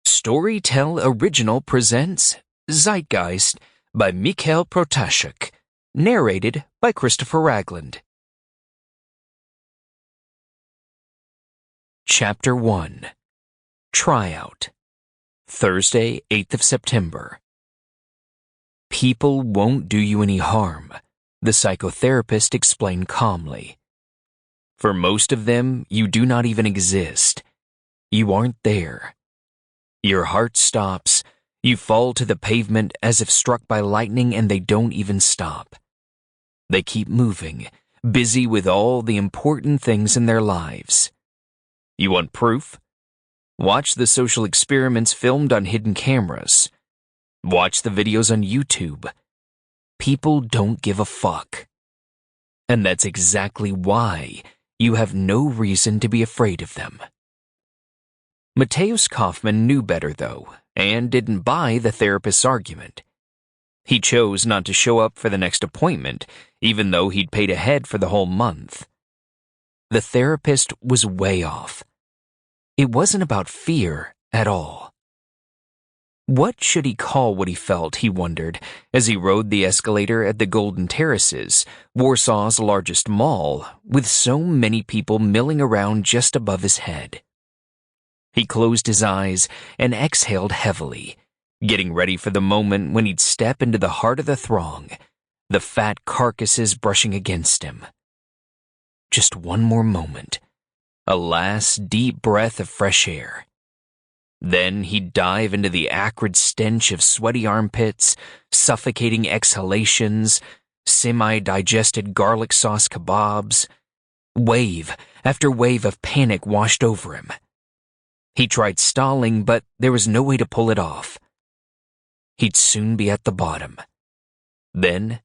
Storytel Original presents Zeitgeist by Michal Protasiuk, narrated by Christopher Ragland. Chapter 1. Tryout. Thursday, 8th of September. People won't do you any harm, the psychotherapist explained calmly. For most of them, you do not even exist. You aren't there. Your heart stops, you fall to the pavement as if struck by lightning, and they don't even stop. They keep moving, busy with all the important things in their lives. You want proof? Watch the social experiments filmed on hidden cameras. Watch the videos on YouTube. People don't give a fuck. And that's exactly why you have no reason to be afraid of them. Mateusz Kaufman knew better, though, and didn't buy the therapist's argument. He chose not to show up for the next appointment, even though he'd paid ahead for the whole month. The therapist was way off. It wasn't about fear at all. What should he call what he felt, he wondered, as he rode the escalator at the Golden Terraces, Warsaw's largest mall, with so many people milling around just above his head. He closed his eyes and exhaled heavily, getting ready for the moment when he'd step into the heart of the throng, the fat carcasses brushing against him. Just one more moment, a last deep breath of fresh air. Then he'd dive into the acrid stench of sweaty armpits, suffocating exhalations, semi-digested garlic sauce kebabs. Wave after wave of panic washed over him. He tried stalling, but there was no way to pull it off. He'd soon be at the bottom. Then,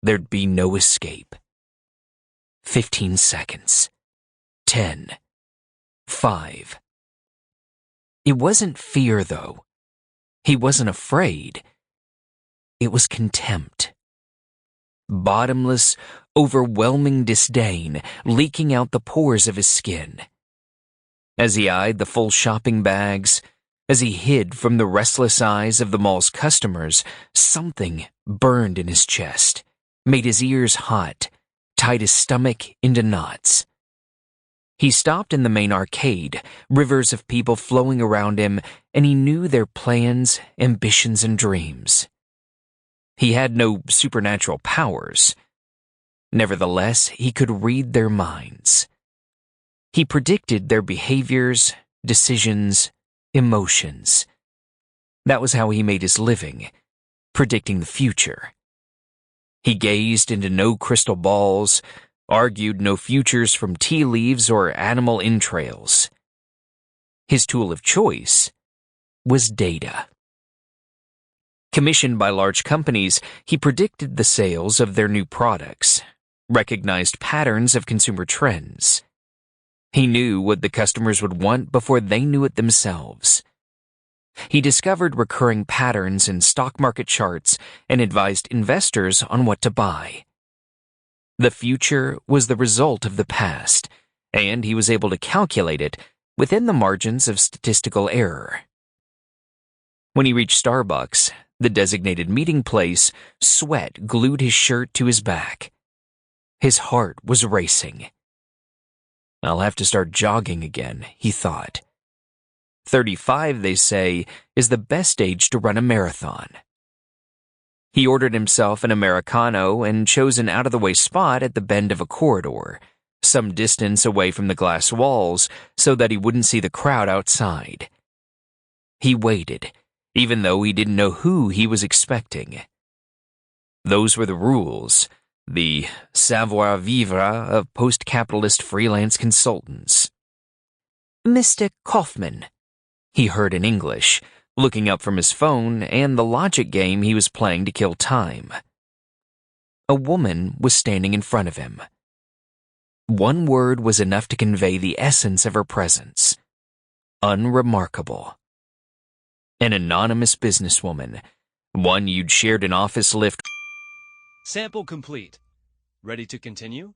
there'd be no escape. 15 seconds. 10. 5. It wasn't fear, though. He wasn't afraid. It was contempt. Bottomless, overwhelming disdain leaking out the pores of his skin. As he eyed the full shopping bags, as he hid from the restless eyes of the mall's customers, something burned in his chest, made his ears hot, tied his stomach into knots. He stopped in the main arcade, rivers of people flowing around him, and he knew their plans, ambitions, and dreams. He had no supernatural powers. Nevertheless, he could read their minds. He predicted their behaviors, decisions, emotions. That was how he made his living, predicting the future. He gazed into no crystal balls, argued no futures from tea leaves or animal entrails. His tool of choice was data. Commissioned by large companies, he predicted the sales of their new products, recognized patterns of consumer trends. He knew what the customers would want before they knew it themselves. He discovered recurring patterns in stock market charts and advised investors on what to buy. The future was the result of the past, and he was able to calculate it within the margins of statistical error. When he reached Starbucks, the designated meeting place, sweat glued his shirt to his back. His heart was racing. I'll have to start jogging again, he thought. 35, they say, is the best age to run a marathon. He ordered himself an Americano and chose an out-of-the-way spot at the bend of a corridor, some distance away from the glass walls so that he wouldn't see the crowd outside. He waited, even though he didn't know who he was expecting. Those were the rules. The savoir-vivre of post-capitalist freelance consultants. Mr. Kaufman, he heard in English, looking up from his phone and the logic game he was playing to kill time. A woman was standing in front of him. One word was enough to convey the essence of her presence. Unremarkable. An anonymous businesswoman, one you'd shared an office lift. Sample complete. Ready to continue?